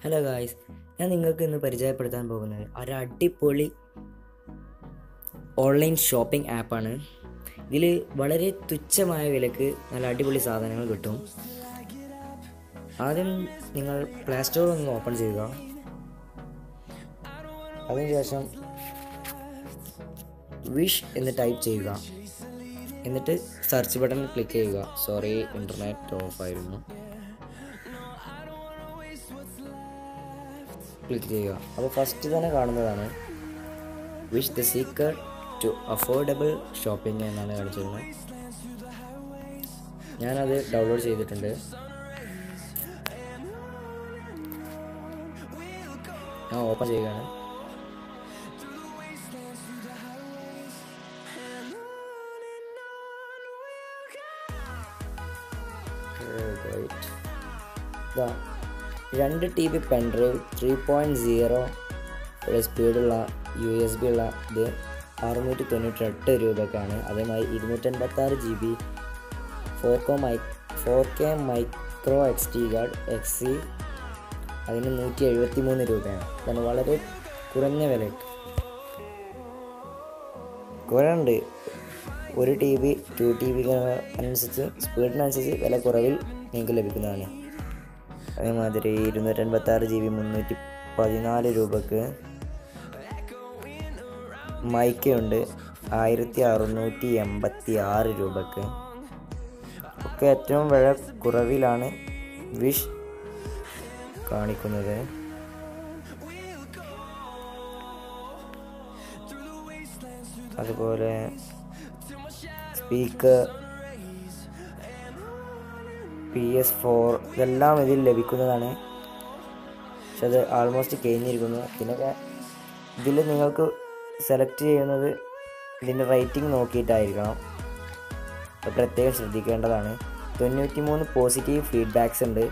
Hello guys, ഞാൻ നിങ്ങൾക്ക് ഇന്ന് പരിചയപ്പെടുത്താൻ പോകുന്നത് ഒരു അടിപൊളി ഓൺലൈൻ ഷോപ്പിംഗ് ആപ്പാണ്. ഇതിൽ വളരെ തുച്ഛമായ വിലക്ക് നല്ല അടിപൊളി സാധനങ്ങൾ കിട്ടും. ആദ്യം നിങ്ങൾ പ്ലേ സ്റ്റോർ ഒന്ന് ഓപ്പൺ ചെയ്യുക. അതിനുശേഷം വിഷ് എന്ന് ടൈപ്പ് ചെയ്യുക. എന്നിട്ട് സെർച്ച് ബട്ടൺ ക്ലിക്ക് ചെയ്യുക. സോറി, ഇൻ്റർനെറ്റ് ഓഫ് ആയിരുന്നു. ക്ലിക്ക് ചെയ്യുക. അപ്പോൾ ഫസ്റ്റ് തന്നെ കാണുന്നതാണ് Wish the secret to affordable shopping എന്നാണ് കാണിച്ചിരുന്നത്. ഞാനത് ഡൗൺലോഡ് ചെയ്തിട്ടുണ്ട്. ഞാൻ ഓപ്പൺ ചെയ്യുകയാണ്. ഇതാ 2 TB പെൻഡ്രൈവ് 3.0 സ്പീഡുള്ള USB ഉള്ള ഇത് 698 രൂപയ്ക്കാണ്. അതേമാതിരി 256 GB 4K micro XD card XC അതിന് 173 രൂപയാണ്. അതാണ് വളരെ കുറഞ്ഞ വിലയ്ക്ക്. കുറേ ഉണ്ട്. 1 TB 2 TB അനുസരിച്ച് സ്പീഡിനനുസരിച്ച് വില കുറവിൽ നിങ്ങൾക്ക് ലഭിക്കുന്നതാണ്. അതേമാതിരി 256 GB 314 രൂപക്ക് മൈക്കയുണ്ട് 1686 രൂപക്ക്. ഒക്കെ ഏറ്റവും വില കുറവിലാണ് വിഷ് കാണിക്കുന്നത്. അതുപോലെ സ്പീക്കർ, PS4 ഇതെല്ലാം ഇതിൽ ലഭിക്കുന്നതാണ്. പക്ഷെ അത് ആൾമോസ്റ്റ് കഴിഞ്ഞിരിക്കുന്നു. പിന്നെ ഇതിൽ നിങ്ങൾക്ക് സെലക്ട് ചെയ്യുന്നത് ഇതിൻ്റെ റേറ്റിംഗ് നോക്കിയിട്ടായിരിക്കണം. അത് പ്രത്യേകം ശ്രദ്ധിക്കേണ്ടതാണ്. 93 പോസിറ്റീവ് ഫീഡ്ബാക്സ് ഉണ്ട്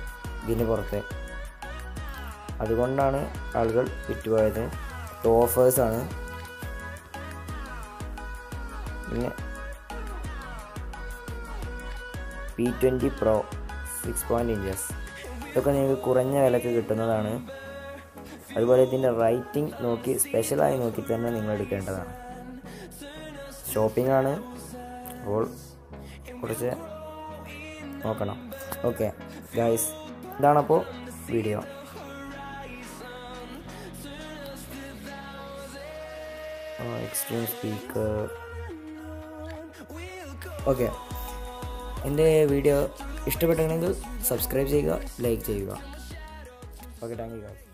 ഇതിന് പുറത്ത്. അതുകൊണ്ടാണ് ആളുകൾ വിറ്റുപോയത്. ഓഫേഴ്സാണ്. പിന്നെ P20 Pro 6.0 inches ഇതൊക്കെ നിങ്ങൾക്ക് കുറഞ്ഞ വിലക്ക് കിട്ടുന്നതാണ്. അതുപോലെ ഇതിൻ്റെ റൈറ്റിംഗ് നോക്കി സ്പെഷ്യലായി നോക്കി തന്നെ നിങ്ങൾ എടുക്കേണ്ടതാണ്. ഷോപ്പിംഗ് ആണ്, അപ്പോൾ കുറച്ച് നോക്കണം. ഓക്കെ ഗൈസ്, ഇതാണപ്പോൾ വീഡിയോ. Extreme speaker. ഓക്കെ, എൻ്റെ വീഡിയോ ഇഷ്ടപ്പെട്ടെങ്കിൽ സബ്സ്ക്രൈബ് ചെയ്യുക, ലൈക്ക് ചെയ്യുക. Okay, thank you guys.